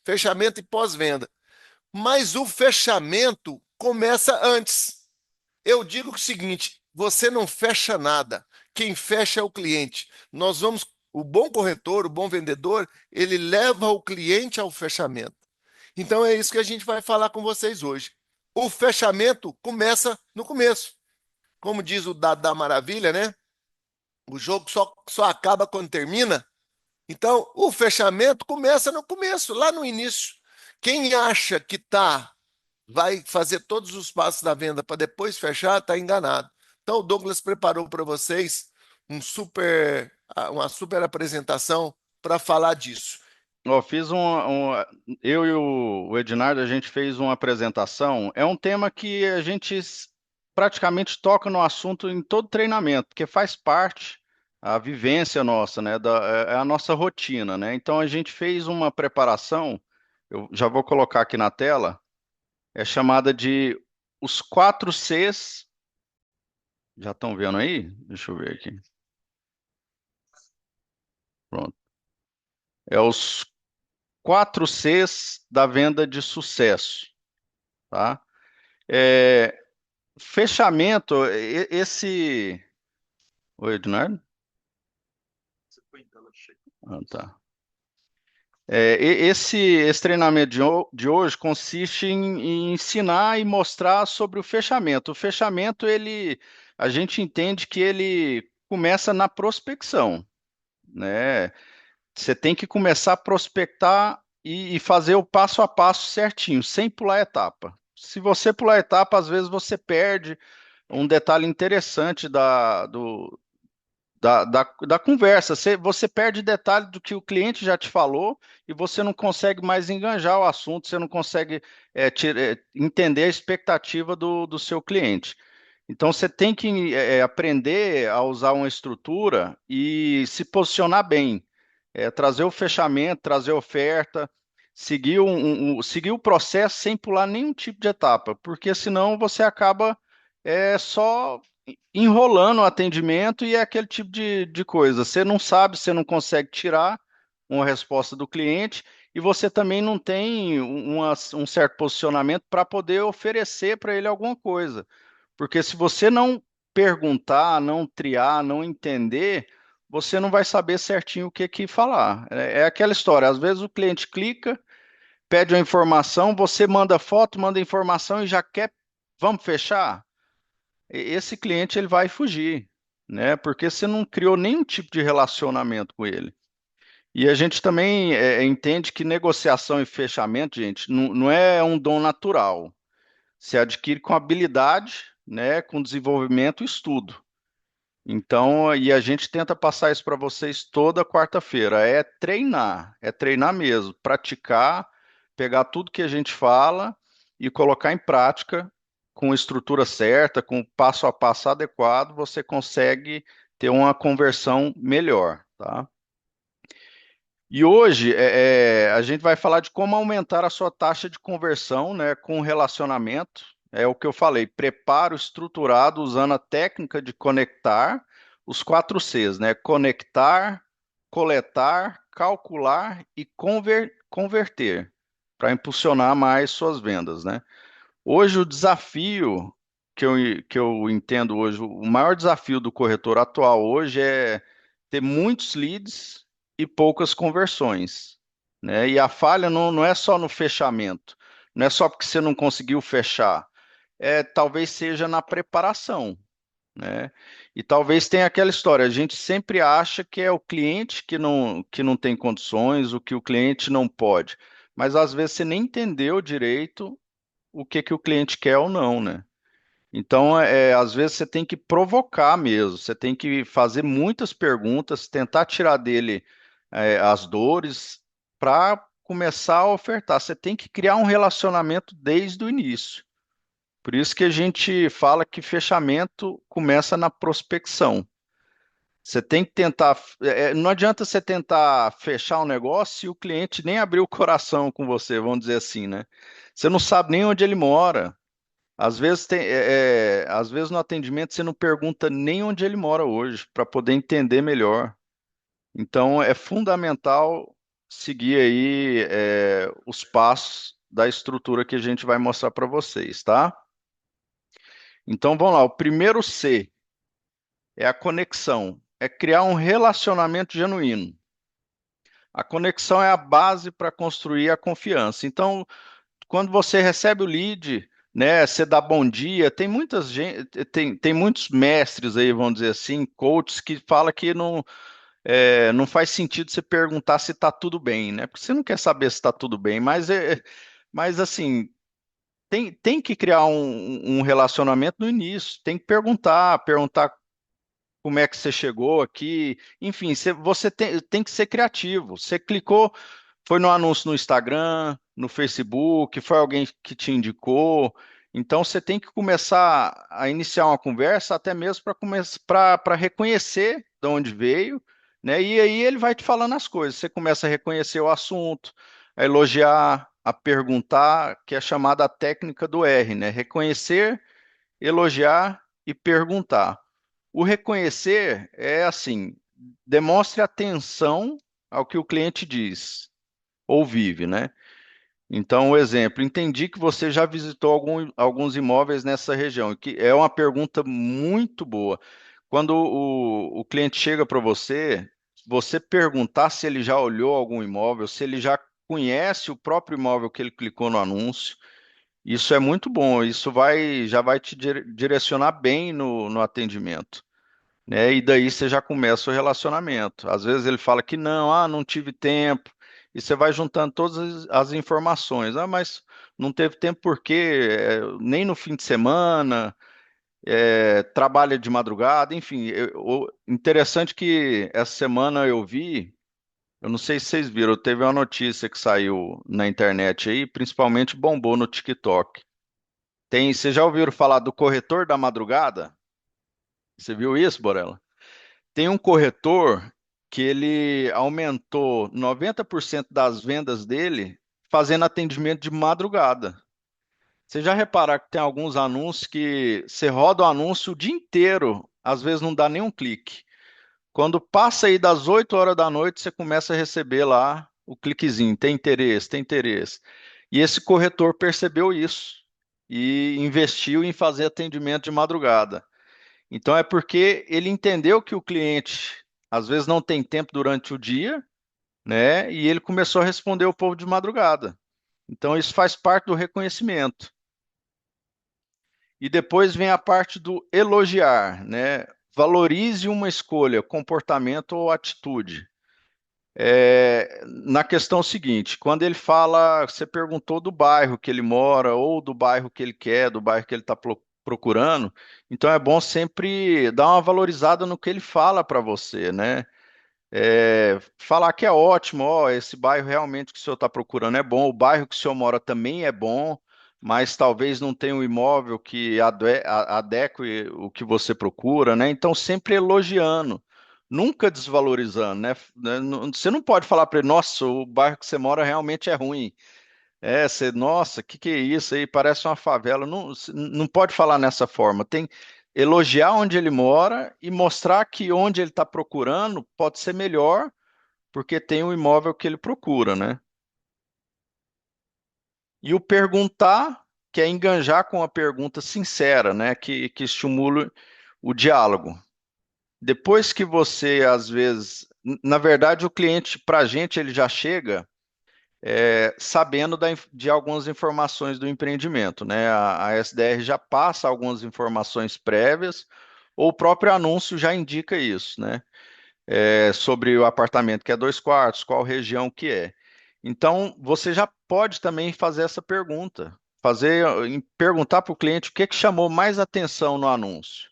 fechamento e pós-venda. Mas o fechamento começa antes. Eu digo o seguinte: você não fecha nada. Quem fecha é o cliente. O bom corretor, o bom vendedor, ele leva o cliente ao fechamento. Então é isso que a gente vai falar com vocês hoje. O fechamento começa no começo. Como diz o Dado da Maravilha, né? O jogo só acaba quando termina. Então, o fechamento começa no começo, lá no início. Quem acha que vai fazer todos os passos da venda para depois fechar, está enganado. Então, o Douglas preparou para vocês uma super apresentação para falar disso. Ó, eu e o Ednardo, a gente fez uma apresentação. É um tema que a gente praticamente toca no assunto em todo treinamento, porque faz parte a vivência nossa, né? É a nossa rotina, né? Então a gente fez uma preparação, eu já vou colocar aqui na tela, é chamada de os 4 Cs. Já estão vendo aí? Deixa eu ver aqui. Pronto. É os 4 Cs da venda de sucesso, tá? É, fechamento, Oi, Ednardo? Ah, tá. Esse treinamento de hoje consiste em ensinar e mostrar sobre o fechamento. O fechamento, a gente entende que ele começa na prospecção, né? Você tem que começar a prospectar e fazer o passo a passo certinho, sem pular etapa. Se você pular etapa, às vezes você perde um detalhe interessante da conversa. Você perde detalhe do que o cliente já te falou e você não consegue mais enganjar o assunto, você não consegue entender a expectativa do seu cliente. Então, você tem que aprender a usar uma estrutura e se posicionar bem, trazer o fechamento, trazer oferta, seguir o processo sem pular nenhum tipo de etapa, porque senão você acaba só enrolando o atendimento e é aquele tipo de coisa. Você não sabe, você não consegue tirar uma resposta do cliente e você também não tem um certo posicionamento para poder oferecer para ele alguma coisa. Porque se você não perguntar, não triar, não entender, você não vai saber certinho o que que falar. É aquela história, às vezes o cliente clica, pede uma informação, você manda foto, manda informação e já quer, vamos fechar? Esse cliente ele vai fugir, né? Porque você não criou nenhum tipo de relacionamento com ele. E a gente também entende que negociação e fechamento, gente, não é um dom natural. Se adquire com habilidade, né? Com desenvolvimento e estudo. Então, e a gente tenta passar isso para vocês toda quarta-feira. É treinar mesmo, praticar, pegar tudo que a gente fala e colocar em prática com estrutura certa, com passo a passo adequado, você consegue ter uma conversão melhor, tá? E hoje a gente vai falar de como aumentar a sua taxa de conversão, né, com relacionamento. É o que eu falei, preparo estruturado usando a técnica de conectar os 4 Cs, né? Conectar, coletar, calcular e converter, para impulsionar mais suas vendas, né? Hoje o desafio que eu entendo hoje, o maior desafio do corretor atual hoje é ter muitos leads e poucas conversões, né? E a falha não é só no fechamento, não é só porque você não conseguiu fechar, talvez seja na preparação, né? E talvez tenha aquela história, a gente sempre acha que é o cliente que não tem condições, o que o cliente não pode, mas às vezes você nem entendeu direito o que que o cliente quer ou não, né? Então, às vezes você tem que provocar mesmo, você tem que fazer muitas perguntas, tentar tirar dele as dores para começar a ofertar. Você tem que criar um relacionamento desde o início. Por isso que a gente fala que fechamento começa na prospecção. Você tem que tentar. Não adianta você tentar fechar um negócio se o cliente nem abriu o coração com você, vamos dizer assim, né? Você não sabe nem onde ele mora. Às vezes no atendimento você não pergunta nem onde ele mora hoje, para poder entender melhor. Então é fundamental. seguir aí os passos da estrutura que a gente vai mostrar para vocês, tá? Então vamos lá. O primeiro C é a conexão, é criar um relacionamento genuíno. A conexão é a base para construir a confiança. Então, quando você recebe o lead, né, você dá bom dia, tem muitas gente, tem muitos mestres aí, vamos dizer assim, coaches que falam que não faz sentido você perguntar se está tudo bem, né? Porque você não quer saber se está tudo bem, mas assim, tem que criar um relacionamento no início, tem que perguntar como é que você chegou aqui, enfim, você tem que ser criativo. Você clicou, foi no anúncio no Instagram, no Facebook, foi alguém que te indicou. Então você tem que começar a iniciar uma conversa, até mesmo para reconhecer de onde veio, né? E aí ele vai te falando as coisas. Você começa a reconhecer o assunto, a elogiar, a perguntar, que é chamada a técnica do R, né? Reconhecer, elogiar e perguntar. O reconhecer é assim, demonstre atenção ao que o cliente diz ou vive, né? Então, o exemplo, entendi que você já visitou alguns imóveis nessa região, que é uma pergunta muito boa. Quando o cliente chega para você, você perguntar se ele já olhou algum imóvel, se ele já conhece o próprio imóvel que ele clicou no anúncio, isso é muito bom, já vai te direcionar bem no atendimento, né? E daí você já começa o relacionamento. Às vezes ele fala que não, não tive tempo, e você vai juntando todas as informações. Ah, mas não teve tempo porque nem no fim de semana, trabalha de madrugada, enfim. Interessante que essa semana eu vi, eu não sei se vocês viram, teve uma notícia que saiu na internet aí, principalmente bombou no TikTok. Vocês já ouviram falar do corretor da madrugada? Você viu isso, Borella? Tem um corretor que ele aumentou 90% das vendas dele fazendo atendimento de madrugada. Você já repararam que tem alguns anúncios que você roda o anúncio o dia inteiro, às vezes não dá nenhum clique. Quando passa aí das 8 horas da noite, você começa a receber lá o cliquezinho, tem interesse, tem interesse. E esse corretor percebeu isso e investiu em fazer atendimento de madrugada. Então é porque ele entendeu que o cliente às vezes não tem tempo durante o dia, né? E ele começou a responder o povo de madrugada. Então isso faz parte do reconhecimento. E depois vem a parte do elogiar, né? Valorize uma escolha, comportamento ou atitude. Na questão seguinte, quando ele fala, você perguntou do bairro que ele mora, ou do bairro que ele quer, do bairro que ele está procurando, então é bom sempre dar uma valorizada no que ele fala para você, né? Falar que é ótimo, ó, esse bairro realmente que o senhor está procurando é bom, o bairro que o senhor mora também é bom, mas talvez não tenha um imóvel que adeque o que você procura, né? Então, sempre elogiando, nunca desvalorizando, né? Você não pode falar para ele, nossa, o bairro que você mora realmente é ruim. Nossa, que é isso aí? Parece uma favela. Não, não pode falar nessa forma. Tem elogiar onde ele mora e mostrar que onde ele está procurando pode ser melhor, porque tem o imóvel que ele procura, né? E o perguntar, que é enganjar com a pergunta sincera, né? Que estimula o diálogo. Depois que você, às vezes, na verdade, o cliente, para a gente, ele já chega sabendo de algumas informações do empreendimento, né? A SDR já passa algumas informações prévias, ou o próprio anúncio já indica isso, né? Sobre o apartamento que é 2 quartos, qual região que é. Então, você já pode também fazer essa pergunta, perguntar para o cliente o que chamou mais atenção no anúncio,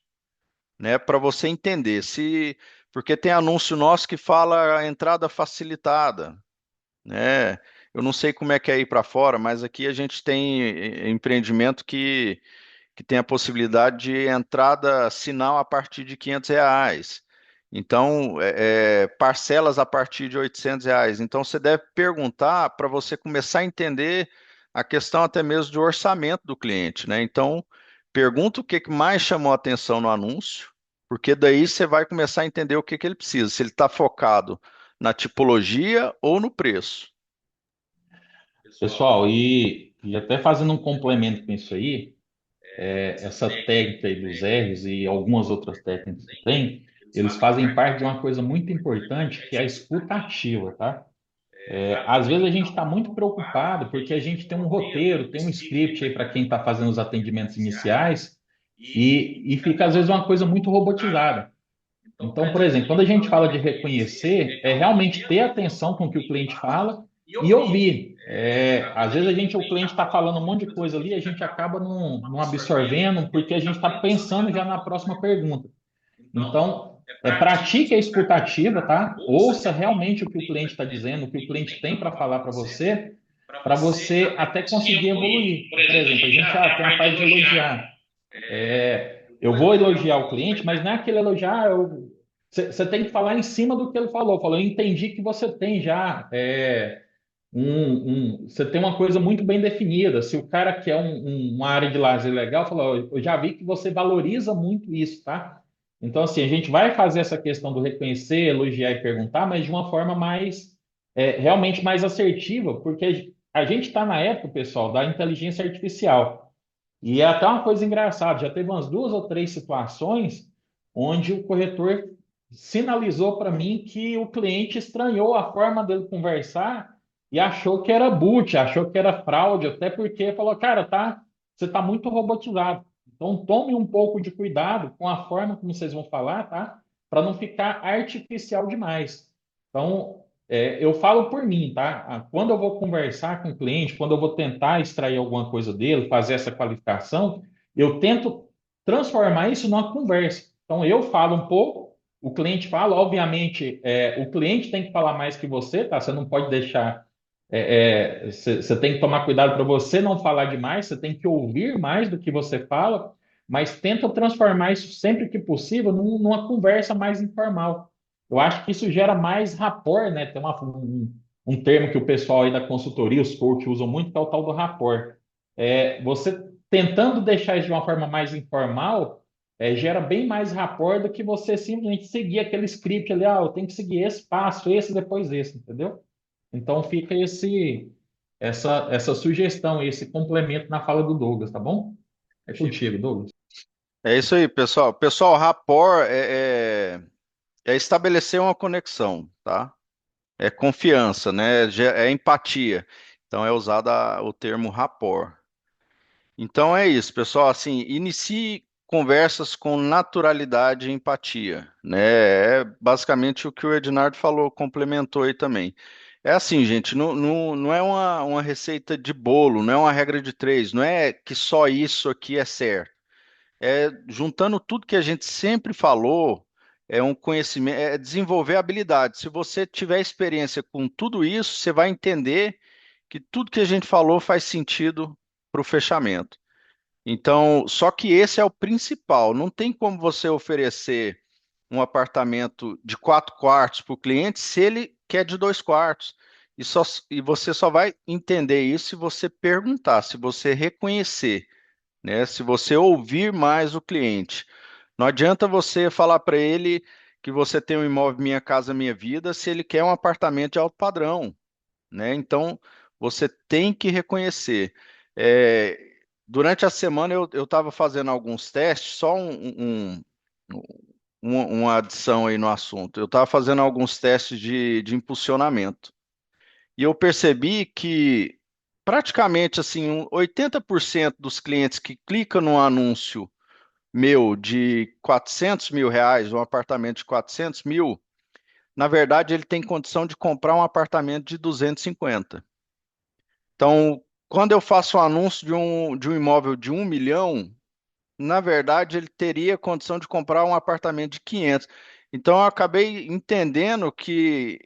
né? Para você entender se, porque tem anúncio nosso que fala a entrada facilitada, né? Eu não sei como é que é aí para fora, mas aqui a gente tem empreendimento que tem a possibilidade de entrada sinal a partir de R$ 500. Então, parcelas a partir de R$ 800. Então, você deve perguntar para você começar a entender a questão até mesmo de orçamento do cliente, né? Então, pergunta o que que mais chamou a atenção no anúncio, porque daí você vai começar a entender o que que ele precisa. Se ele está focado na tipologia ou no preço. Pessoal, e até fazendo um complemento com isso aí, essa técnica aí dos R's e algumas outras técnicas que tem, eles fazem parte de uma coisa muito importante, que é a escuta ativa, tá? Às vezes a gente está muito preocupado porque a gente tem um roteiro, tem um script aí para quem está fazendo os atendimentos iniciais e fica às vezes uma coisa muito robotizada. Então, por exemplo, quando a gente fala de reconhecer, é realmente ter atenção com o que o cliente fala e ouvir. Às vezes o cliente está falando um monte de coisa ali, a gente acaba não absorvendo porque a gente está pensando já na próxima pergunta. Então, pratique a escutativa, tá? Ouça realmente o que o cliente está dizendo, o que o cliente tem para falar para você até conseguir evoluir. Por exemplo, a gente tem a parte de elogiar. Eu vou elogiar o cliente, mas não é aquele elogiar. Você tem que falar em cima do que ele falou. Falou, eu entendi que você tem já. Você tem uma coisa muito bem definida. Se o cara quer uma área de lazer legal, falou, eu já vi que você valoriza muito isso, tá? Então, assim, a gente vai fazer essa questão do reconhecer, elogiar e perguntar, mas de uma forma mais, realmente mais assertiva, porque a gente está na época, pessoal, da inteligência artificial. E é até uma coisa engraçada, já teve umas duas ou três situações onde o corretor sinalizou para mim que o cliente estranhou a forma dele conversar e achou que era boot, achou que era fraude, até porque falou, cara, você está muito robotizado. Então tome um pouco de cuidado com a forma como vocês vão falar, tá? Para não ficar artificial demais. Então, eu falo por mim, tá? Quando eu vou conversar com o cliente, quando eu vou tentar extrair alguma coisa dele, fazer essa qualificação, eu tento transformar isso numa conversa. Então, eu falo um pouco, o cliente fala, obviamente, o cliente tem que falar mais que você, tá? Você não pode deixar. Você tem que tomar cuidado para você não falar demais, você tem que ouvir mais do que você fala, mas tenta transformar isso sempre que possível numa conversa mais informal. Eu acho que isso gera mais rapport, né? Tem um termo que o pessoal aí da consultoria, os coaches usam muito, que é o tal do rapport. Você tentando deixar isso de uma forma mais informal, gera bem mais rapport do que você simplesmente seguir aquele script ali, eu tenho que seguir esse passo, esse, depois esse, entendeu? Então fica essa sugestão, esse complemento na fala do Douglas, tá bom? É contigo, Douglas. É isso aí, pessoal. Pessoal, rapport é estabelecer uma conexão, tá? É confiança, né? É empatia. Então é usado o termo rapport. Então é isso, pessoal. Assim, inicie conversas com naturalidade e empatia, né? É basicamente o que o Ednardo falou, complementou aí também. É assim, gente, não é uma receita de bolo, não é uma regra de três, não é que só isso aqui é certo. Juntando tudo que a gente sempre falou, é um conhecimento, é desenvolver habilidade. Se você tiver experiência com tudo isso, você vai entender que tudo que a gente falou faz sentido para o fechamento. Então, só que esse é o principal. Não tem como você oferecer um apartamento de 4 quartos para o cliente se ele quer de 2 quartos. E você só vai entender isso se você perguntar, se você reconhecer, né? Se você ouvir mais o cliente. Não adianta você falar para ele que você tem um imóvel Minha Casa Minha Vida se ele quer um apartamento de alto padrão, né? Então, você tem que reconhecer. É, durante a semana eu estava fazendo alguns testes, só uma adição aí no assunto. Eu estava fazendo alguns testes de impulsionamento. E eu percebi que praticamente assim, 80% dos clientes que clicam no anúncio meu de R$ 400.000, um apartamento de 400 mil, na verdade ele tem condição de comprar um apartamento de 250. Então, quando eu faço um anúncio de um imóvel de 1 milhão, na verdade ele teria condição de comprar um apartamento de 500. Então, eu acabei entendendo que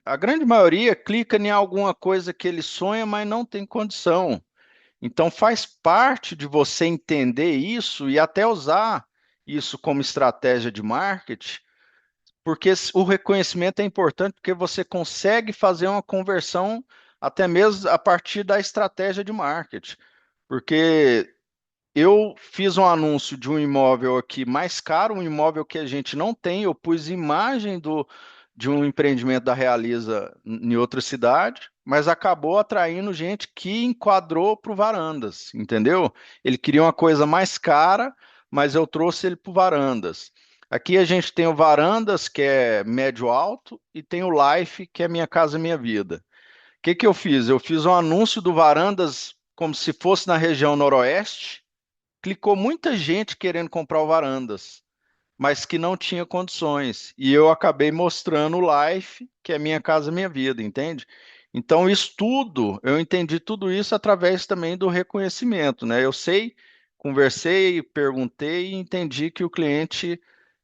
a grande maioria clica em alguma coisa que ele sonha, mas não tem condição. Então, faz parte de você entender isso e até usar isso como estratégia de marketing, porque o reconhecimento é importante, porque você consegue fazer uma conversão até mesmo a partir da estratégia de marketing. Porque eu fiz um anúncio de um imóvel aqui mais caro, um imóvel que a gente não tem, eu pus imagem de um empreendimento da Realiza em outra cidade, mas acabou atraindo gente que enquadrou para o Varandas, entendeu? Ele queria uma coisa mais cara, mas eu trouxe ele para o Varandas. Aqui a gente tem o Varandas, que é médio alto, e tem o Life, que é Minha Casa Minha Vida. O que que eu fiz? Eu fiz um anúncio do Varandas como se fosse na região noroeste. Clicou muita gente querendo comprar o Varandas, mas que não tinha condições. E eu acabei mostrando o Life, que é Minha Casa Minha Vida, entende? Então, isso tudo, eu entendi tudo isso através também do reconhecimento, né? Eu sei, conversei, perguntei e entendi que o cliente,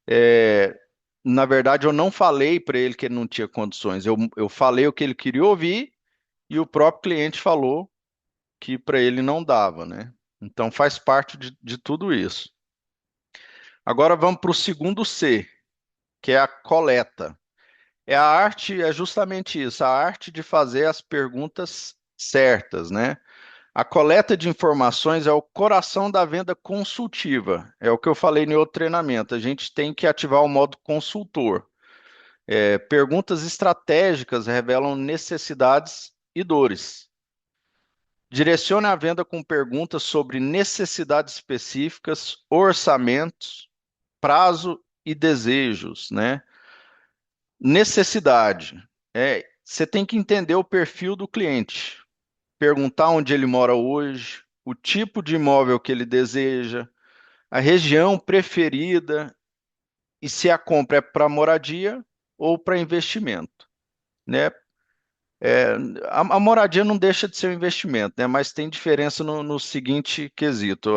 é, na verdade, eu não falei para ele que ele não tinha condições. Eu falei o que ele queria ouvir e o próprio cliente falou que para ele não dava, né? Então, faz parte de tudo isso. Agora vamos para o segundo C, que é a coleta. É a arte, é justamente isso, a arte de fazer as perguntas certas, né? A coleta de informações é o coração da venda consultiva. É o que eu falei no outro treinamento. A gente tem que ativar o modo consultor. Perguntas estratégicas revelam necessidades e dores. Direcione a venda com perguntas sobre necessidades específicas, orçamentos, prazo e desejos, né? Necessidade. Você tem que entender o perfil do cliente, perguntar onde ele mora hoje, o tipo de imóvel que ele deseja, a região preferida e se a compra é para moradia ou para investimento, né? É, a moradia não deixa de ser um investimento, né? Mas tem diferença no seguinte quesito.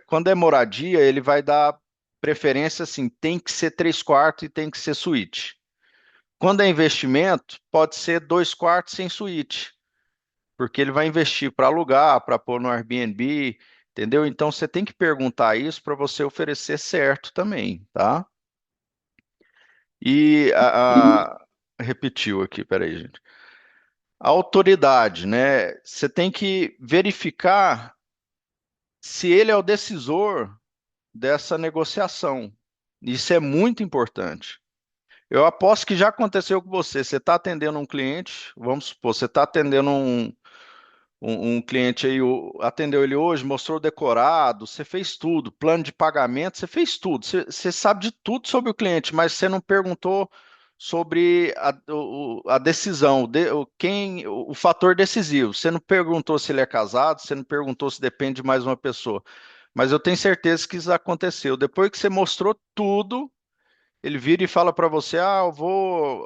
Quando é moradia, ele vai dar preferência assim, tem que ser 3 quartos e tem que ser suíte. Quando é investimento, pode ser 2 quartos sem suíte, porque ele vai investir para alugar, para pôr no Airbnb, entendeu? Então você tem que perguntar isso para você oferecer certo também, tá? E repetiu aqui, peraí, gente. A autoridade, né? Você tem que verificar se ele é o decisor dessa negociação. Isso é muito importante. Eu aposto que já aconteceu com você. Você está atendendo um cliente, vamos supor, você está atendendo um cliente aí, atendeu ele hoje, mostrou o decorado, você fez tudo, plano de pagamento, você fez tudo. Você sabe de tudo sobre o cliente, mas você não perguntou sobre a decisão, o fator decisivo. Você não perguntou se ele é casado, você não perguntou se depende de mais uma pessoa. Mas eu tenho certeza que isso aconteceu. Depois que você mostrou tudo, ele vira e fala para você: "Ah,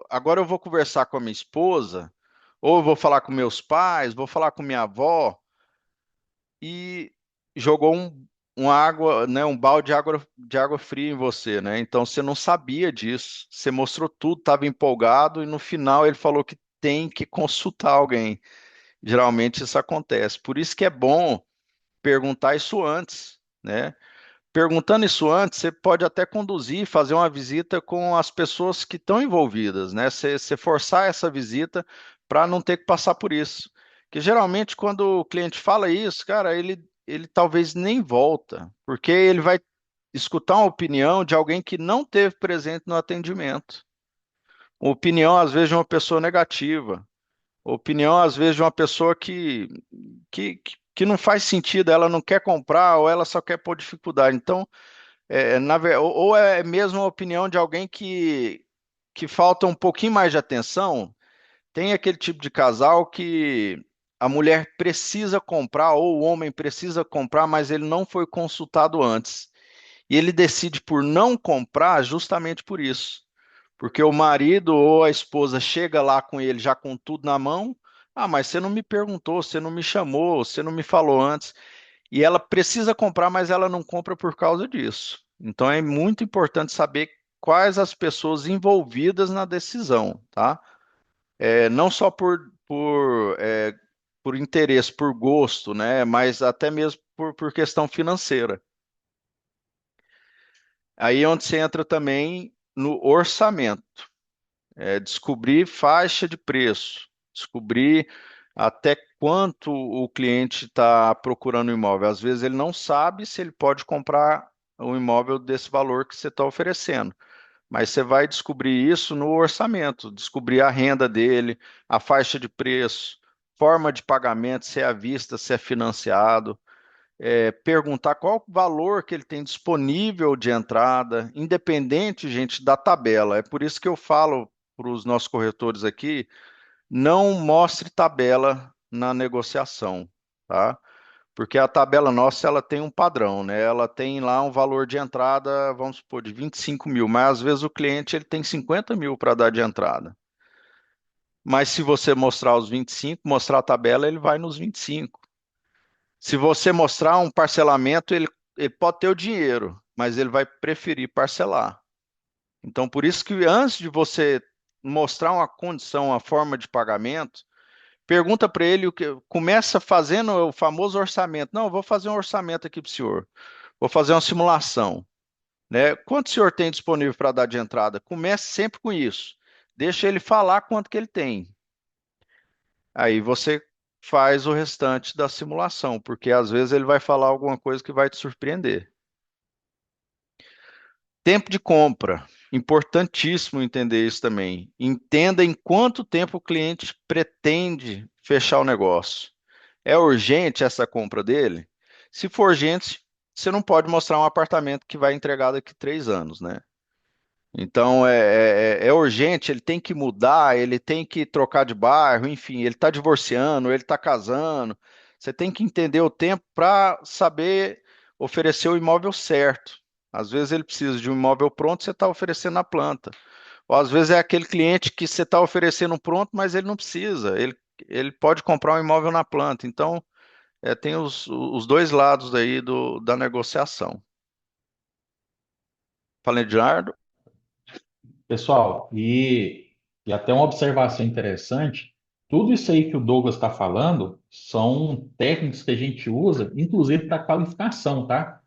agora eu vou conversar com a minha esposa, ou eu vou falar com meus pais, vou falar com minha avó", e jogou uma água, né, um balde de água fria em você, né? Então você não sabia disso. Você mostrou tudo, estava empolgado e no final ele falou que tem que consultar alguém. Geralmente isso acontece. Por isso que é bom perguntar isso antes, né? Perguntando isso antes, você pode até conduzir, fazer uma visita com as pessoas que estão envolvidas, né? Você forçar essa visita para não ter que passar por isso. Que geralmente, quando o cliente fala isso, cara, ele talvez nem volta, porque ele vai escutar uma opinião de alguém que não teve presente no atendimento. Uma opinião, às vezes, de uma pessoa negativa. Opinião, às vezes, de uma pessoa que não faz sentido, ela não quer comprar ou ela só quer pôr dificuldade. Então, ou é mesmo a opinião de alguém que falta um pouquinho mais de atenção. Tem aquele tipo de casal que a mulher precisa comprar ou o homem precisa comprar, mas ele não foi consultado antes. E ele decide por não comprar justamente por isso. Porque o marido ou a esposa chega lá com ele já com tudo na mão. Ah, mas você não me perguntou, você não me chamou, você não me falou antes. E ela precisa comprar, mas ela não compra por causa disso. Então é muito importante saber quais as pessoas envolvidas na decisão, tá? Não só por interesse, por gosto, né? Mas até mesmo por questão financeira. Aí é onde você entra também no orçamento. Descobrir faixa de preço, descobrir até quanto o cliente está procurando o imóvel. Às vezes ele não sabe se ele pode comprar um imóvel desse valor que você está oferecendo, Mas você vai descobrir isso no orçamento, descobrir a renda dele, a faixa de preço, forma de pagamento, se é à vista, se é financiado, perguntar qual o valor que ele tem disponível de entrada, independente, gente, da tabela. É por isso que eu falo para os nossos corretores aqui, não mostre tabela na negociação, tá? Porque a tabela nossa, ela tem um padrão, né? Ela tem lá um valor de entrada, vamos supor, de 25 mil, mas às vezes o cliente ele tem 50 mil para dar de entrada. Mas se você mostrar os 25, mostrar a tabela, ele vai nos 25. Se você mostrar um parcelamento, ele pode ter o dinheiro, mas ele vai preferir parcelar. Então, por isso que antes de você mostrar uma condição, uma forma de pagamento, pergunta para ele o que começa fazendo o famoso orçamento. Não, eu vou fazer um orçamento aqui para o senhor. Vou fazer uma simulação, né? Quanto o senhor tem disponível para dar de entrada? Comece sempre com isso. Deixa ele falar quanto que ele tem. Aí você faz o restante da simulação, porque às vezes ele vai falar alguma coisa que vai te surpreender. Tempo de compra. Importantíssimo entender isso também. Entenda em quanto tempo o cliente pretende fechar o negócio. É urgente essa compra dele? Se for urgente, você não pode mostrar um apartamento que vai entregar daqui 3 anos, né? Então é urgente, ele tem que mudar, ele tem que trocar de bairro, enfim, ele está divorciando, ele está casando. Você tem que entender o tempo para saber oferecer o imóvel certo. Às vezes ele precisa de um imóvel pronto, você está oferecendo na planta. Ou às vezes é aquele cliente que você está oferecendo um pronto, mas ele não precisa. Ele pode comprar um imóvel na planta. Então, tem os dois lados aí da negociação. Falei, Eduardo? Pessoal, e até uma observação interessante, tudo isso aí que o Douglas está falando são técnicas que a gente usa, inclusive para qualificação, tá?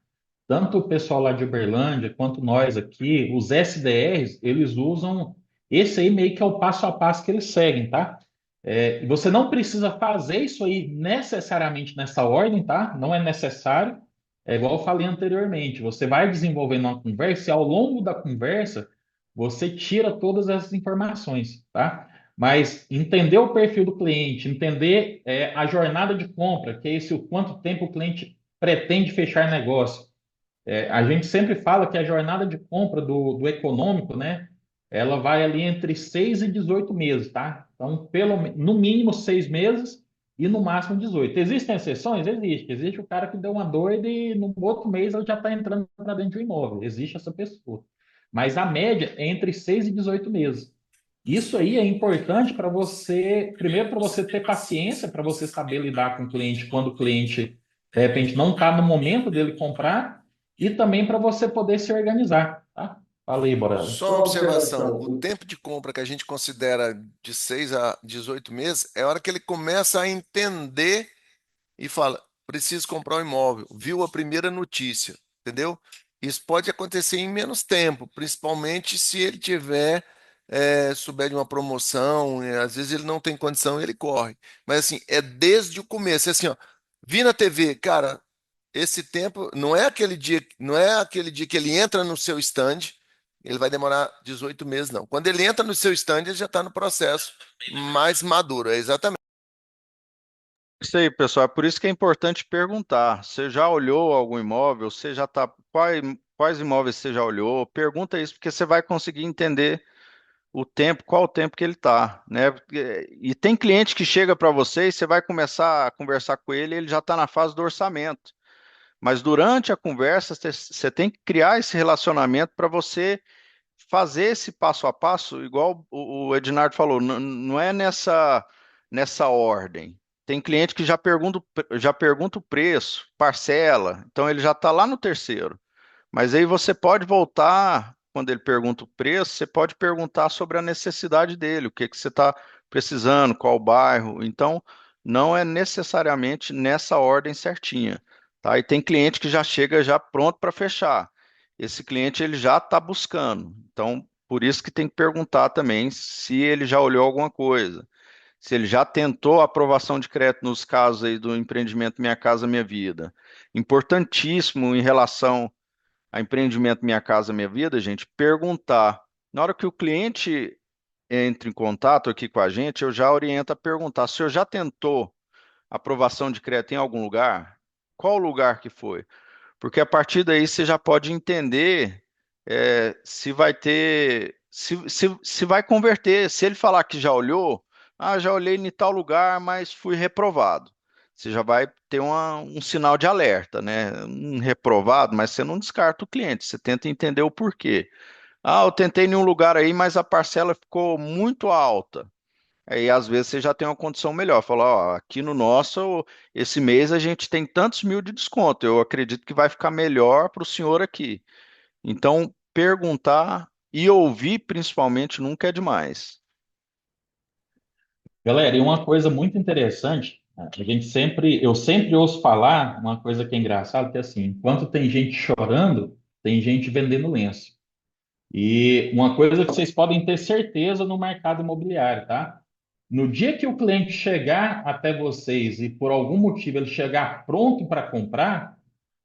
Tanto o pessoal lá de Uberlândia quanto nós aqui, os SDRs, eles usam esse aí meio que é o passo a passo que eles seguem, tá? E você não precisa fazer isso aí necessariamente nessa ordem, tá? Não é necessário. É igual eu falei anteriormente, você vai desenvolvendo uma conversa e ao longo da conversa você tira todas essas informações, tá? Mas entender o perfil do cliente, entender a jornada de compra, que é esse o quanto tempo o cliente pretende fechar negócio. A gente sempre fala que a jornada de compra do econômico, né? Ela vai ali entre 6 e 18 meses, tá? Então, no mínimo 6 meses e no máximo 18. Existem exceções? Existe. Existe o cara que deu uma doida e no outro mês ele já está entrando para dentro do imóvel. Existe essa pessoa. Mas a média é entre 6 e 18 meses. Isso aí é importante para você, primeiro, para você ter paciência, para você saber lidar com o cliente quando o cliente, de repente, não está no momento dele comprar, e também para você poder se organizar, tá? Fala aí, Borel. Só Só uma uma observação: o observação. tempo de compra que a gente considera de 6 a 18 meses é a hora que ele começa a entender e fala: preciso comprar um imóvel. Viu a primeira notícia, entendeu? Isso pode acontecer em menos tempo, principalmente se ele tiver, souber de uma promoção, às vezes ele não tem condição, ele corre. Mas assim, é desde o começo, é assim, ó, vi na TV, cara, esse tempo não é aquele dia que ele entra no seu stand, ele vai demorar 18 meses, não. Quando ele entra no seu stand, ele já está no processo mais maduro, é exatamente. Isso aí, pessoal. É por isso que é importante perguntar. Você já olhou algum imóvel? Você já tá. Quais imóveis você já olhou? Pergunta isso, porque você vai conseguir entender o tempo, qual o tempo que ele está, né? E tem cliente que chega para você e você vai começar a conversar com ele, ele já está na fase do orçamento. Mas durante a conversa, você tem que criar esse relacionamento para você fazer esse passo a passo, igual o Ednardo falou, não é nessa ordem. Tem cliente que já pergunta o preço, parcela, então ele já está lá no terceiro. Mas aí você pode voltar, quando ele pergunta o preço, você pode perguntar sobre a necessidade dele, o que que você está precisando, qual bairro. Então, não é necessariamente nessa ordem certinha, tá? E tem cliente que já chega já pronto para fechar. Esse cliente ele já está buscando. Então, por isso que tem que perguntar também se ele já olhou alguma coisa, se ele já tentou a aprovação de crédito nos casos aí do empreendimento Minha Casa Minha Vida. Importantíssimo em relação a empreendimento Minha Casa Minha Vida, gente, perguntar. Na hora que o cliente entra em contato aqui com a gente, eu já oriento a perguntar: o senhor já tentou aprovação de crédito em algum lugar? Qual lugar que foi? Porque a partir daí você já pode entender se vai ter, se vai converter. Se ele falar que já olhou, já olhei em tal lugar, mas fui reprovado. Você já vai ter um sinal de alerta, né? Um reprovado, mas você não descarta o cliente, você tenta entender o porquê. Eu tentei em um lugar aí, mas a parcela ficou muito alta. Aí, às vezes, você já tem uma condição melhor. Fala, ó, aqui no nosso, esse mês a gente tem tantos mil de desconto. Eu acredito que vai ficar melhor para o senhor aqui. Então, perguntar e ouvir, principalmente, nunca é demais. Galera, e uma coisa muito interessante, né, eu sempre ouço falar uma coisa que é engraçada, que é assim, enquanto tem gente chorando, tem gente vendendo lenço. E uma coisa que vocês podem ter certeza no mercado imobiliário, tá? No dia que o cliente chegar até vocês e por algum motivo ele chegar pronto para comprar,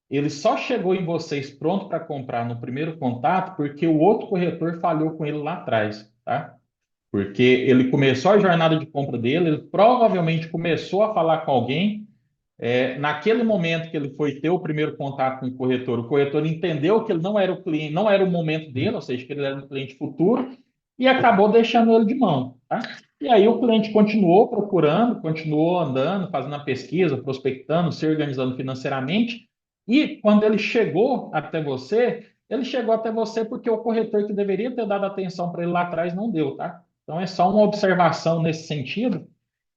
ele só chegou em vocês pronto para comprar no primeiro contato porque o outro corretor falhou com ele lá atrás, tá? Porque ele começou a jornada de compra dele, ele provavelmente começou a falar com alguém. Naquele momento que ele foi ter o primeiro contato com o corretor entendeu que ele não era o cliente, não era o momento dele, ou seja, que ele era um cliente futuro, e acabou deixando ele de mão, tá? E aí o cliente continuou procurando, continuou andando, fazendo a pesquisa, prospectando, se organizando financeiramente, e quando ele chegou até você porque o corretor que deveria ter dado atenção para ele lá atrás não deu, tá? Então é só uma observação nesse sentido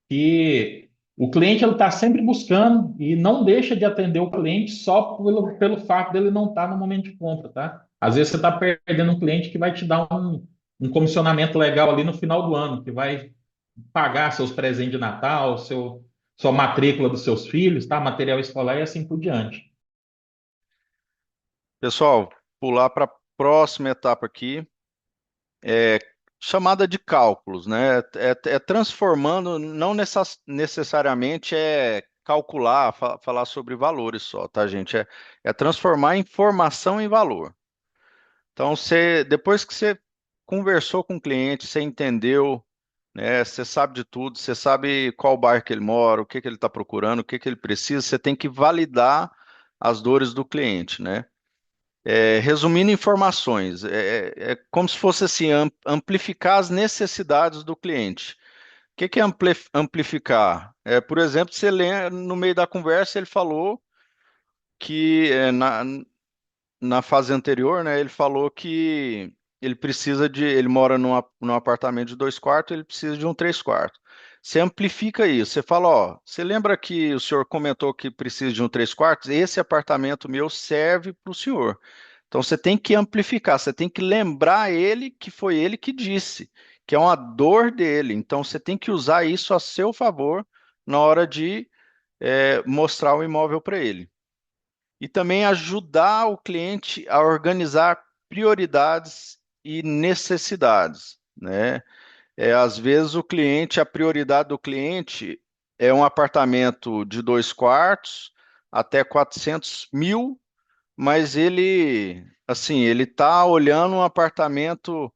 que o cliente ele está sempre buscando e não deixa de atender o cliente só pelo fato dele não estar no momento de compra, tá? Às vezes você está perdendo um cliente que vai te dar um comissionamento legal ali no final do ano, que vai pagar seus presentes de Natal, sua matrícula dos seus filhos, tá? Material escolar e assim por diante. Pessoal, pular para a próxima etapa aqui, é chamada de cálculos, né? É transformando, não necessariamente é calcular, falar sobre valores só, tá, gente? É transformar informação em valor. Então, depois que você conversou com o cliente, você entendeu, né? Você sabe de tudo, você sabe qual bairro que ele mora, o que que ele está procurando, o que que ele precisa, você tem que validar as dores do cliente, né? Resumindo informações, é como se fosse assim, amplificar as necessidades do cliente. O que que é amplificar? Por exemplo, você lê no meio da conversa, ele falou que na fase anterior, né, ele falou que ele mora num apartamento de 2 quartos, ele precisa de um 3 quartos. Você amplifica isso, você fala, ó, você lembra que o senhor comentou que precisa de um 3 quartos? Esse apartamento meu serve para o senhor. Então você tem que amplificar, você tem que lembrar ele que foi ele que disse, que é uma dor dele. Então você tem que usar isso a seu favor na hora de mostrar o imóvel para ele e também ajudar o cliente a organizar prioridades e necessidades, né? Às vezes a prioridade do cliente é um apartamento de 2 quartos até 400 mil, mas ele está olhando um apartamento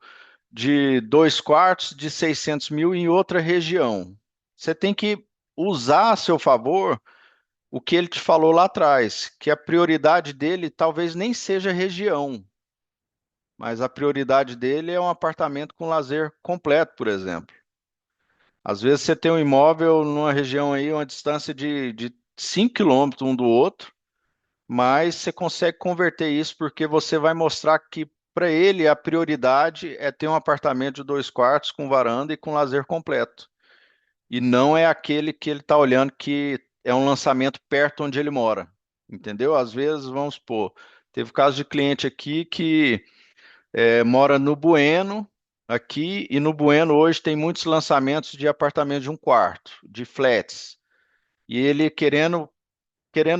de 2 quartos de 600 mil em outra região. Você tem que usar a seu favor o que ele te falou lá atrás, que a prioridade dele talvez nem seja região, mas a prioridade dele é um apartamento com lazer completo, por exemplo. Às vezes você tem um imóvel numa região aí, uma distância de 5 quilômetros um do outro, mas você consegue converter isso porque você vai mostrar que para ele a prioridade é ter um apartamento de 2 quartos com varanda e com lazer completo. E não é aquele que ele está olhando que é um lançamento perto onde ele mora, entendeu? Às vezes, vamos supor, teve caso de cliente aqui que mora no Bueno, aqui, e no Bueno hoje tem muitos lançamentos de apartamento de 1 quarto, de flats, e ele querendo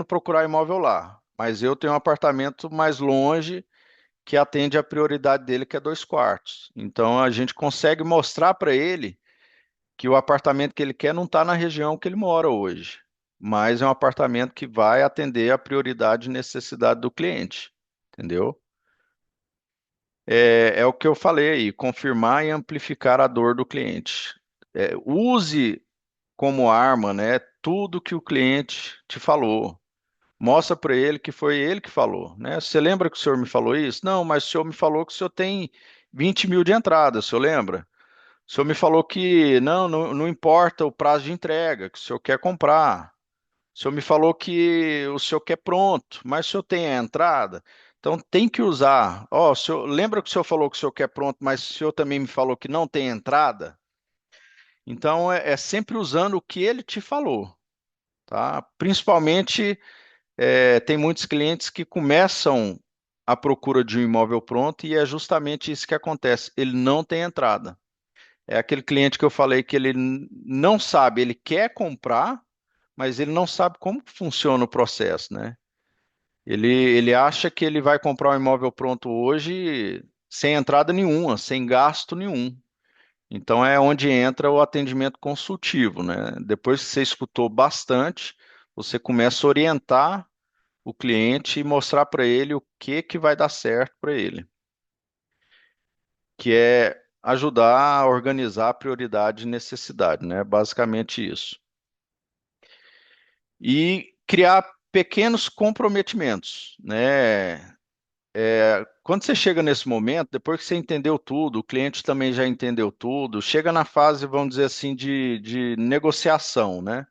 procurar imóvel lá, mas eu tenho um apartamento mais longe que atende a prioridade dele, que é 2 quartos. Então a gente consegue mostrar para ele que o apartamento que ele quer não está na região que ele mora hoje, mas é um apartamento que vai atender a prioridade e necessidade do cliente, entendeu? É o que eu falei aí, confirmar e amplificar a dor do cliente. Use como arma, né, tudo que o cliente te falou. Mostra para ele que foi ele que falou, né? Você lembra que o senhor me falou isso? Não, mas o senhor me falou que o senhor tem 20 mil de entrada, o senhor lembra? O senhor me falou que não importa o prazo de entrega, que o senhor quer comprar. O senhor me falou que o senhor quer pronto, mas o senhor tem a entrada. Então tem que usar. Ó, lembra que o senhor falou que o senhor quer pronto, mas o senhor também me falou que não tem entrada? Então é sempre usando o que ele te falou, tá? Principalmente tem muitos clientes que começam a procura de um imóvel pronto e é justamente isso que acontece. Ele não tem entrada. É aquele cliente que eu falei que ele não sabe, ele quer comprar, mas ele não sabe como funciona o processo, né? Ele acha que ele vai comprar um imóvel pronto hoje sem entrada nenhuma, sem gasto nenhum. Então é onde entra o atendimento consultivo, né? Depois que você escutou bastante, você começa a orientar o cliente e mostrar para ele o que que vai dar certo para ele, que é ajudar a organizar a prioridade e necessidade, né? Basicamente isso. E criar pequenos comprometimentos, né? Quando você chega nesse momento, depois que você entendeu tudo, o cliente também já entendeu tudo, chega na fase, vamos dizer assim, de negociação, né?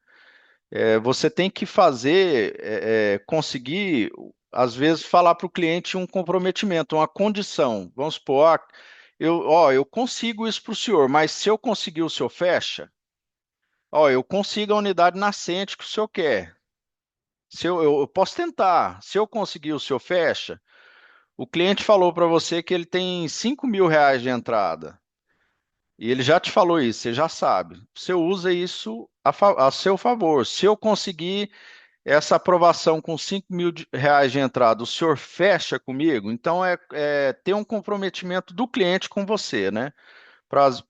Você tem que fazer, conseguir, às vezes, falar para o cliente um comprometimento, uma condição. Vamos supor, eu consigo isso para o senhor, mas se eu conseguir, o senhor fecha? Ó, eu consigo a unidade nascente que o senhor quer. Se eu posso tentar. Se eu conseguir, o senhor fecha? O cliente falou para você que ele tem 5 mil reais de entrada. E ele já te falou isso, você já sabe. Você usa isso a seu favor. Se eu conseguir essa aprovação com 5 mil reais de entrada, o senhor fecha comigo? Então é ter um comprometimento do cliente com você, né?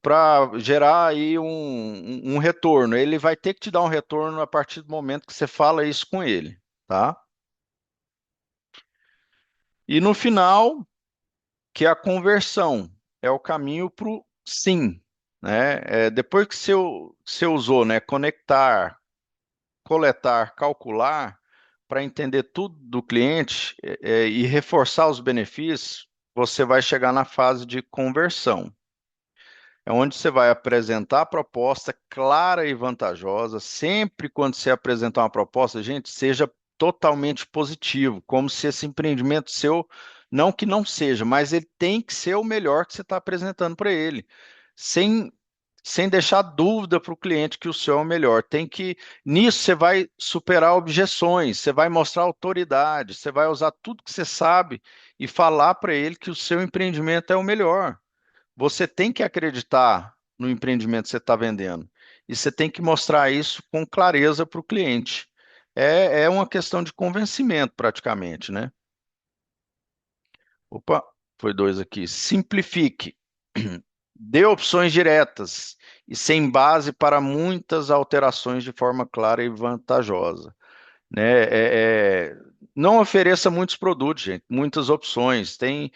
Para gerar aí um retorno. Ele vai ter que te dar um retorno a partir do momento que você fala isso com ele, tá? E no final, que é a conversão é o caminho para o sim, né? Depois que você usou, né? Conectar, coletar, calcular, para entender tudo do cliente e reforçar os benefícios, você vai chegar na fase de conversão. É onde você vai apresentar a proposta clara e vantajosa. Sempre quando você apresentar uma proposta, gente, seja totalmente positivo, como se esse empreendimento seu, não que não seja, mas ele tem que ser o melhor que você está apresentando para ele, sem, sem deixar dúvida para o cliente que o seu é o melhor. Nisso você vai superar objeções, você vai mostrar autoridade, você vai usar tudo que você sabe e falar para ele que o seu empreendimento é o melhor. Você tem que acreditar no empreendimento que você está vendendo. E você tem que mostrar isso com clareza para o cliente. É uma questão de convencimento, praticamente, né? Opa, foi dois aqui. Simplifique. Dê opções diretas e sem base para muitas alterações de forma clara e vantajosa, né? Não ofereça muitos produtos, gente, muitas opções. Tem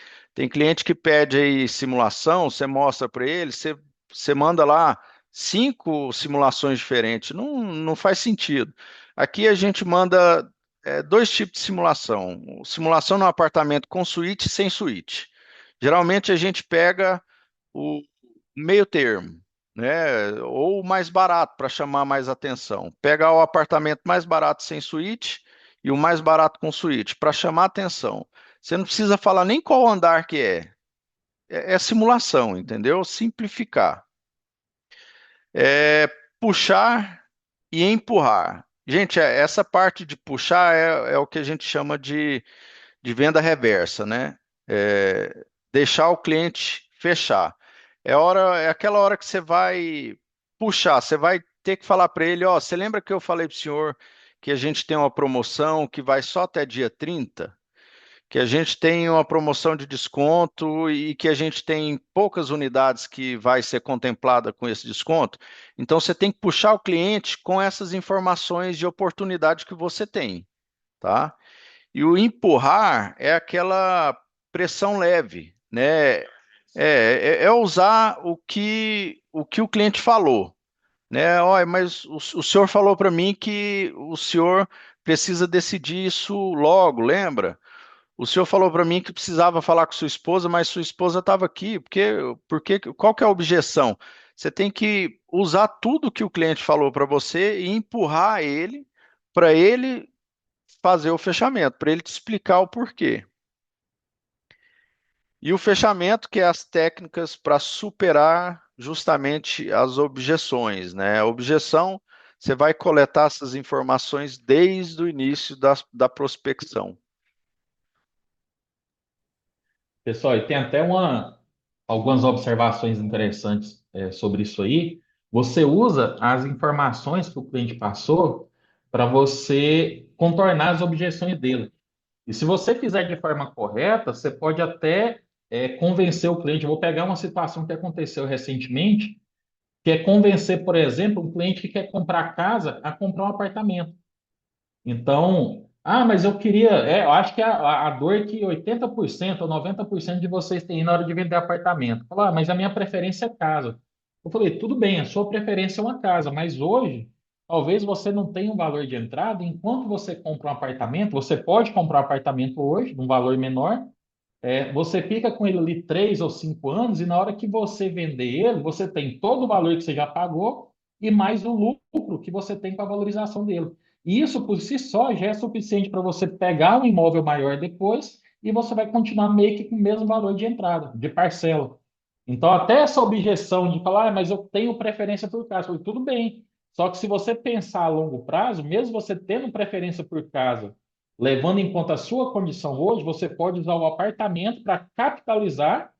cliente que pede aí simulação, você mostra para ele, você manda lá 5 simulações diferentes. Não faz sentido. Aqui a gente manda 2 tipos de simulação. Simulação no apartamento com suíte e sem suíte. Geralmente a gente pega o meio termo, né? Ou o mais barato para chamar mais atenção. Pega o apartamento mais barato sem suíte e o mais barato com suíte para chamar atenção. Você não precisa falar nem qual andar que é. É simulação, entendeu? Simplificar. É puxar e empurrar. Gente, essa parte de puxar é o que a gente chama de venda reversa, né? Deixar o cliente fechar. É aquela hora que você vai puxar, você vai ter que falar para ele, ó, você lembra que eu falei para o senhor que a gente tem uma promoção que vai só até dia 30? Que a gente tem uma promoção de desconto e que a gente tem poucas unidades que vai ser contemplada com esse desconto. Então você tem que puxar o cliente com essas informações de oportunidade que você tem, tá? E o empurrar é aquela pressão leve, né? É usar o que o cliente falou, né? Olha, mas o senhor falou para mim que o senhor precisa decidir isso logo, lembra? O senhor falou para mim que precisava falar com sua esposa, mas sua esposa estava aqui. Qual que é a objeção? Você tem que usar tudo que o cliente falou para você e empurrar ele para ele fazer o fechamento, para ele te explicar o porquê. E o fechamento, que é as técnicas para superar justamente as objeções, né? A objeção, você vai coletar essas informações desde o início da prospecção. Pessoal, e tem até algumas observações interessantes sobre isso aí. Você usa as informações que o cliente passou para você contornar as objeções dele. E se você fizer de forma correta, você pode até convencer o cliente. Eu vou pegar uma situação que aconteceu recentemente, que é convencer, por exemplo, um cliente que quer comprar casa a comprar um apartamento. Então, mas eu queria, eu acho que a dor que 80% ou 90% de vocês têm na hora de vender apartamento. Falar, mas a minha preferência é casa. Eu falei, tudo bem, a sua preferência é uma casa, mas hoje, talvez você não tenha um valor de entrada. Enquanto você compra um apartamento, você pode comprar um apartamento hoje, num valor menor, você fica com ele ali 3 ou 5 anos, e na hora que você vender ele, você tem todo o valor que você já pagou e mais o lucro que você tem com a valorização dele. E isso por si só já é suficiente para você pegar um imóvel maior depois, e você vai continuar meio que com o mesmo valor de entrada, de parcela. Então, até essa objeção de falar, mas eu tenho preferência por casa, eu falei, tudo bem. Só que se você pensar a longo prazo, mesmo você tendo preferência por casa, levando em conta a sua condição hoje, você pode usar o apartamento para capitalizar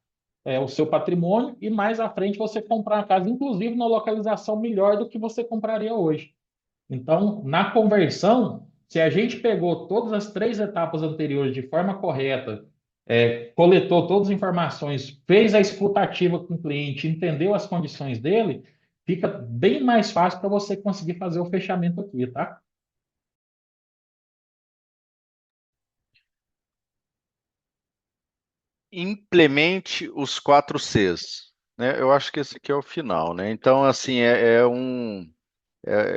o seu patrimônio, e mais à frente você comprar uma casa, inclusive na localização melhor do que você compraria hoje. Então, na conversão, se a gente pegou todas as 3 etapas anteriores de forma correta, coletou todas as informações, fez a escutativa com o cliente, entendeu as condições dele, fica bem mais fácil para você conseguir fazer o fechamento aqui, tá? Implemente os 4 Cs, né? Eu acho que esse aqui é o final, né? Então, assim, é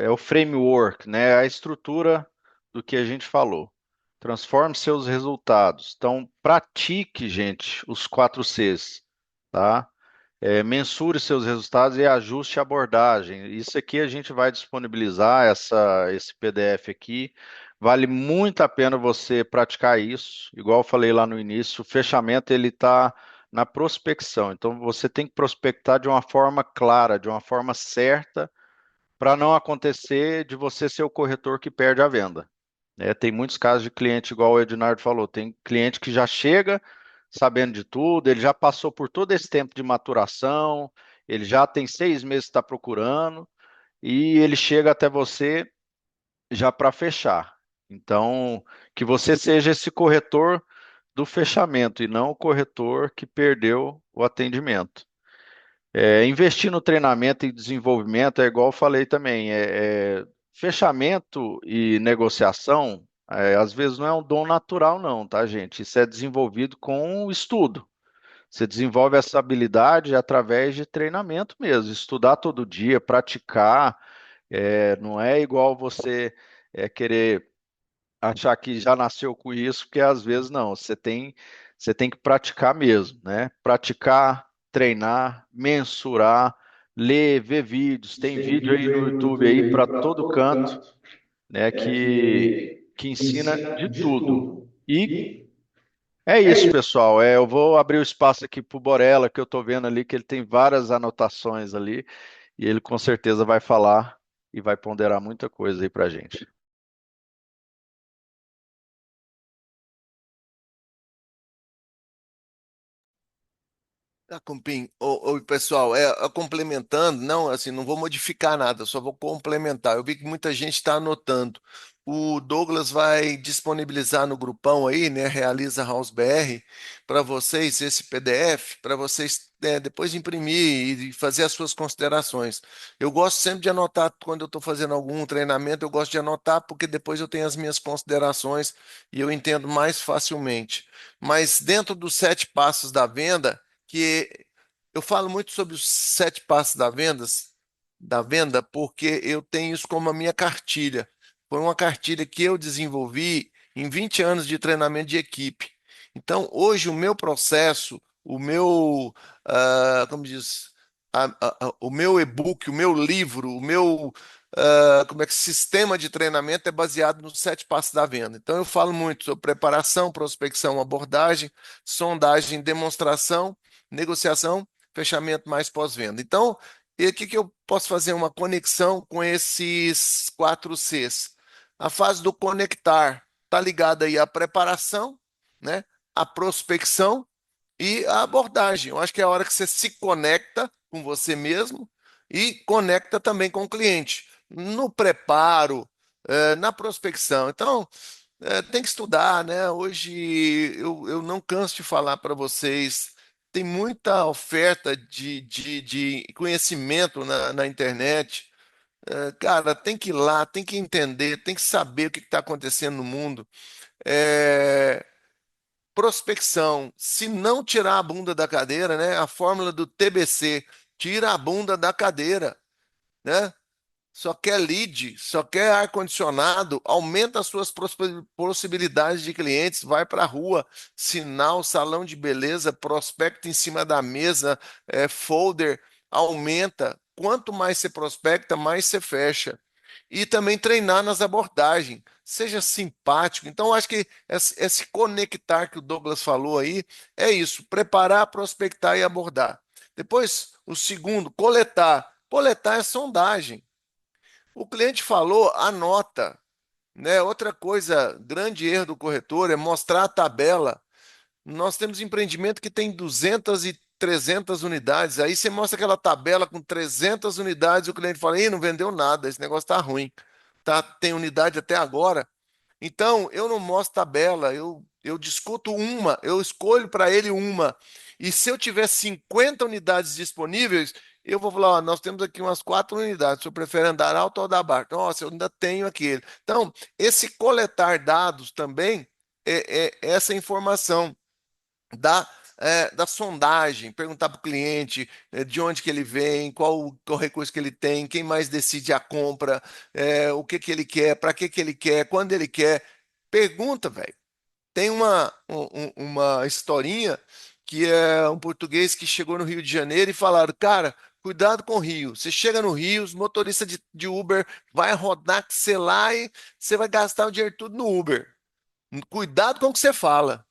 o framework, né? A estrutura do que a gente falou. Transforme seus resultados. Então, pratique, gente, os 4 Cs, tá? Mensure seus resultados e ajuste a abordagem. Isso aqui a gente vai disponibilizar, esse PDF aqui. Vale muito a pena você praticar isso. Igual eu falei lá no início, o fechamento ele está na prospecção. Então você tem que prospectar de uma forma clara, de uma forma certa, para não acontecer de você ser o corretor que perde a venda. Tem muitos casos de cliente, igual o Ednardo falou, tem cliente que já chega sabendo de tudo, ele já passou por todo esse tempo de maturação, ele já tem 6 meses que está procurando, e ele chega até você já para fechar. Então, que você seja esse corretor do fechamento e não o corretor que perdeu o atendimento. Investir no treinamento e desenvolvimento é igual eu falei também, fechamento e negociação, às vezes não é um dom natural não, tá, gente? Isso é desenvolvido com o estudo. Você desenvolve essa habilidade através de treinamento mesmo, estudar todo dia, praticar, não é igual você querer achar que já nasceu com isso, porque às vezes não, você tem que praticar mesmo, né? Praticar, treinar, mensurar, ler, ver vídeos. Tem Tem vídeo aí vídeo no aí no YouTube YouTube aí aí para para todo todo canto, canto, né? Que ensina ensina de de tudo. tudo. E E é é isso, isso. pessoal. Eu vou abrir o espaço aqui para o Borella, que eu estou vendo ali que ele tem várias anotações ali, e ele com certeza vai falar e vai ponderar muita coisa aí para a gente. Tá, Compim. Pessoal, complementando, não, assim, não vou modificar nada, só vou complementar. Eu vi que muita gente está anotando. o Douglas vai disponibilizar no grupão aí, né, Realiza House BR, para vocês esse PDF, para vocês depois imprimir e fazer as suas considerações. Eu gosto sempre de anotar quando eu estou fazendo algum treinamento, eu gosto de anotar porque depois eu tenho as minhas considerações e eu entendo mais facilmente. Mas dentro dos 7 passos da venda, que eu falo muito sobre os 7 passos da venda, porque eu tenho isso como a minha cartilha. Foi uma cartilha que eu desenvolvi em 20 anos de treinamento de equipe. Então, hoje, o meu processo, o meu, como diz, o meu e-book, o meu livro, o meu como é que sistema de treinamento é baseado nos 7 passos da venda. Então, eu falo muito sobre preparação, prospecção, abordagem, sondagem, demonstração, negociação, fechamento mais pós-venda. Então, e aqui que eu posso fazer uma conexão com esses 4 Cs. A fase do conectar está ligada aí à preparação, né? À prospecção e à abordagem. Eu acho que é a hora que você se conecta com você mesmo e conecta também com o cliente. No preparo, na prospecção. Então, tem que estudar, né? Hoje eu não canso de falar para vocês, tem muita oferta de conhecimento na internet. Cara, tem que ir lá, tem que entender, tem que saber o que está acontecendo no mundo. É, prospecção, se não tirar a bunda da cadeira, né? A fórmula do TBC, tira a bunda da cadeira, né? Só quer lead, só quer ar-condicionado, aumenta as suas possibilidades de clientes, vai para a rua, sinal, salão de beleza, prospecta em cima da mesa, folder, aumenta. Quanto mais você prospecta, mais você fecha. E também treinar nas abordagens, seja simpático. Então, acho que esse conectar que o Douglas falou aí é isso: preparar, prospectar e abordar. Depois, o segundo, coletar. Coletar é sondagem. O cliente falou, anota, né? Outra coisa, grande erro do corretor é mostrar a tabela. Nós temos empreendimento que tem 200 e 300 unidades. Aí você mostra aquela tabela com 300 unidades, o cliente fala: "Ih, não vendeu nada, esse negócio tá ruim. Tá, tem unidade até agora." Então, eu não mostro tabela, eu discuto uma, eu escolho para ele uma. E se eu tiver 50 unidades disponíveis, eu vou falar: "Ó, nós temos aqui umas 4 unidades, o senhor prefere andar alto ou andar baixo?" Nossa, eu ainda tenho aquele. Então, esse coletar dados também é essa informação da sondagem, perguntar para o cliente de onde que ele vem, qual o recurso que ele tem, quem mais decide a compra, o que que ele quer, para que ele quer, quando ele quer. Pergunta, velho. Tem uma historinha que é um português que chegou no Rio de Janeiro e falaram: "Cara, cuidado com o Rio. Você chega no Rio, os motoristas de Uber vai rodar que você lá e você vai gastar o dinheiro tudo no Uber. Cuidado com o que você fala."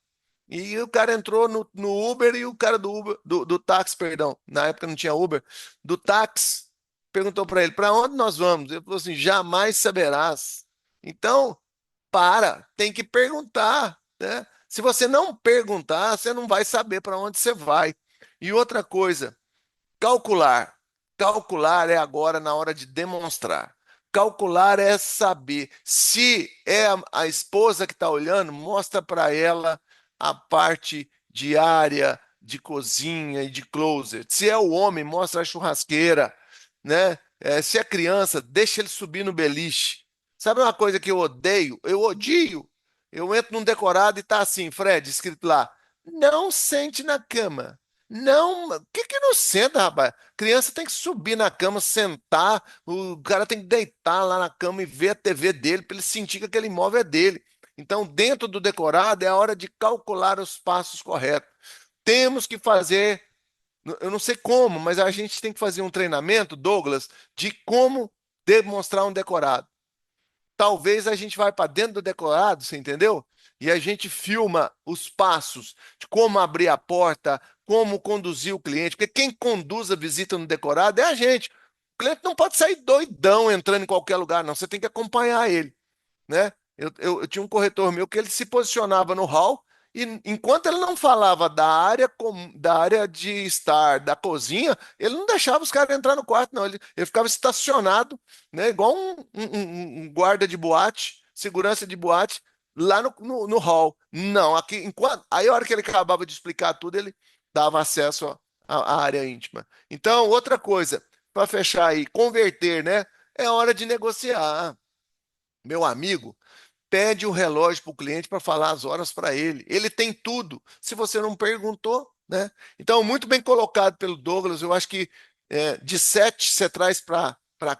E o cara entrou no Uber e o cara do Uber, do táxi, perdão, na época não tinha Uber, do táxi, perguntou para ele: "Para onde nós vamos?" Ele falou assim: "Jamais saberás." Então, tem que perguntar, né? Se você não perguntar, você não vai saber para onde você vai. E outra coisa, calcular. Calcular é agora na hora de demonstrar. Calcular é saber. Se é a esposa que está olhando, mostra para ela a parte de área, de cozinha e de closet. Se é o homem, mostra a churrasqueira, né? Se é criança, deixa ele subir no beliche. Sabe uma coisa que eu odeio? Eu odio. Eu entro num decorado e tá assim, Fred, escrito lá: "Não sente na cama." Não, que não senta, rapaz? Criança tem que subir na cama, sentar, o cara tem que deitar lá na cama e ver a TV dele para ele sentir que aquele imóvel é dele. Então, dentro do decorado, é a hora de calcular os passos corretos. Temos que fazer, eu não sei como, mas a gente tem que fazer um treinamento, Douglas, de como demonstrar um decorado. Talvez a gente vai para dentro do decorado, você entendeu? E a gente filma os passos de como abrir a porta, como conduzir o cliente, porque quem conduz a visita no decorado é a gente. O cliente não pode sair doidão entrando em qualquer lugar, não. Você tem que acompanhar ele, né? Eu tinha um corretor meu que ele se posicionava no hall e enquanto ele não falava da área de estar, da cozinha, ele não deixava os caras entrar no quarto, não. Ele ficava estacionado, né? Igual um guarda de boate, segurança de boate lá no hall. Não, aqui, aí a hora que ele acabava de explicar tudo, ele dava acesso à área íntima. Então, outra coisa, para fechar aí, converter, né? É hora de negociar. Meu amigo, pede o relógio para o cliente para falar as horas para ele. Ele tem tudo. Se você não perguntou, né? Então, muito bem colocado pelo Douglas. Eu acho que de 7 você traz para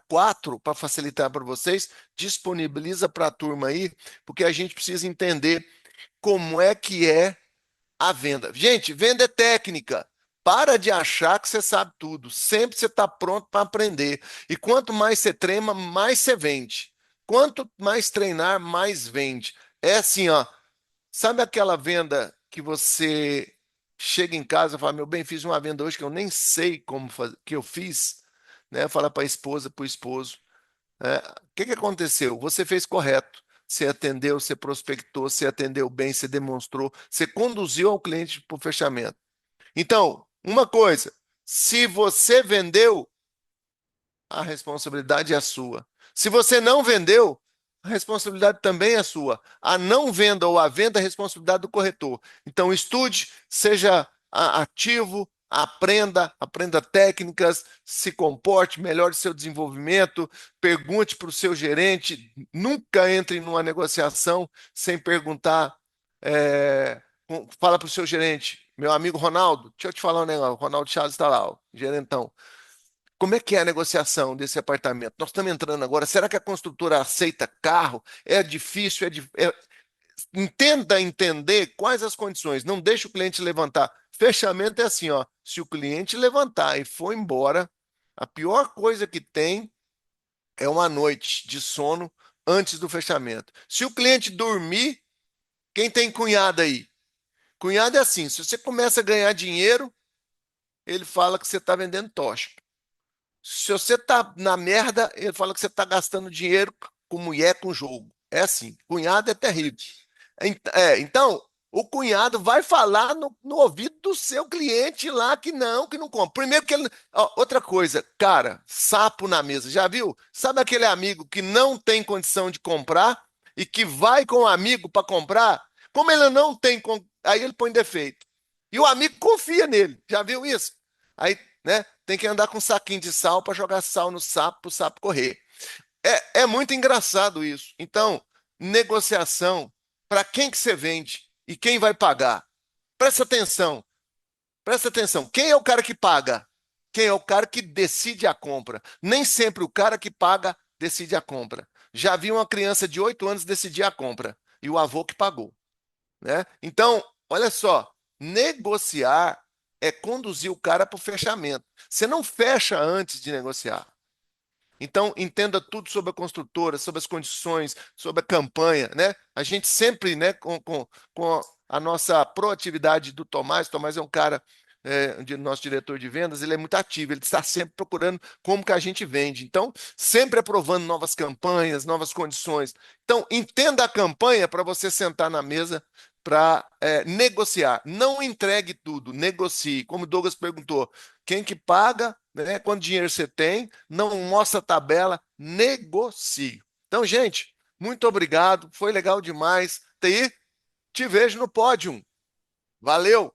4 para facilitar para vocês. Disponibiliza para a turma aí, porque a gente precisa entender como é que é a venda. Gente, venda é técnica. Para de achar que você sabe tudo. Sempre você está pronto para aprender. E quanto mais você treina, mais você vende. Quanto mais treinar, mais vende. É assim, ó. Sabe aquela venda que você chega em casa e fala, meu bem, fiz uma venda hoje que eu nem sei como fazer, que eu fiz, né? Fala para a esposa, para o esposo. O que que aconteceu? Você fez correto. Você atendeu, você prospectou, você atendeu bem, você demonstrou, você conduziu ao cliente para o fechamento. Então, uma coisa, se você vendeu, a responsabilidade é sua. Se você não vendeu, a responsabilidade também é sua. A não venda ou a venda é a responsabilidade do corretor. Então, estude, seja ativo, aprenda técnicas, se comporte, melhore seu desenvolvimento, pergunte para o seu gerente, nunca entre numa negociação sem perguntar. Fala para o seu gerente, meu amigo Ronaldo, deixa eu te falar um negócio, o Ronaldo Chaves está lá, o gerentão. Como é que é a negociação desse apartamento? Nós estamos entrando agora. Será que a construtora aceita carro? É difícil? Entenda entender quais as condições. Não deixe o cliente levantar. Fechamento é assim, ó. Se o cliente levantar e for embora, a pior coisa que tem é uma noite de sono antes do fechamento. Se o cliente dormir, quem tem cunhado aí? Cunhado é assim: se você começa a ganhar dinheiro, ele fala que você está vendendo tocha. Se você tá na merda, ele fala que você tá gastando dinheiro com mulher, com jogo. É assim, cunhado é terrível. Então, o cunhado vai falar no ouvido do seu cliente lá que não compra. Primeiro que ele. Ó, outra coisa, cara, sapo na mesa, já viu? Sabe aquele amigo que não tem condição de comprar e que vai com o amigo para comprar? Como ele não tem, aí ele põe defeito. E o amigo confia nele, já viu isso? Aí, né? Tem que andar com um saquinho de sal para jogar sal no sapo, para o sapo correr. É muito engraçado isso. Então, negociação, para quem que você vende e quem vai pagar? Presta atenção, presta atenção. Quem é o cara que paga? Quem é o cara que decide a compra? Nem sempre o cara que paga decide a compra. Já vi uma criança de 8 anos decidir a compra e o avô que pagou, né? Então, olha só, negociar é conduzir o cara para o fechamento. Você não fecha antes de negociar. Então, entenda tudo sobre a construtora, sobre as condições, sobre a campanha, né? A gente sempre, né, com a nossa proatividade do Tomás é um cara, nosso diretor de vendas, ele é muito ativo, ele está sempre procurando como que a gente vende. Então, sempre aprovando novas campanhas, novas condições. Então, entenda a campanha para você sentar na mesa para negociar. Não entregue tudo, negocie. Como o Douglas perguntou, quem que paga, né? Quanto dinheiro você tem, não mostra a tabela, negocie. Então, gente, muito obrigado, foi legal demais. TI, te vejo no pódio. Valeu!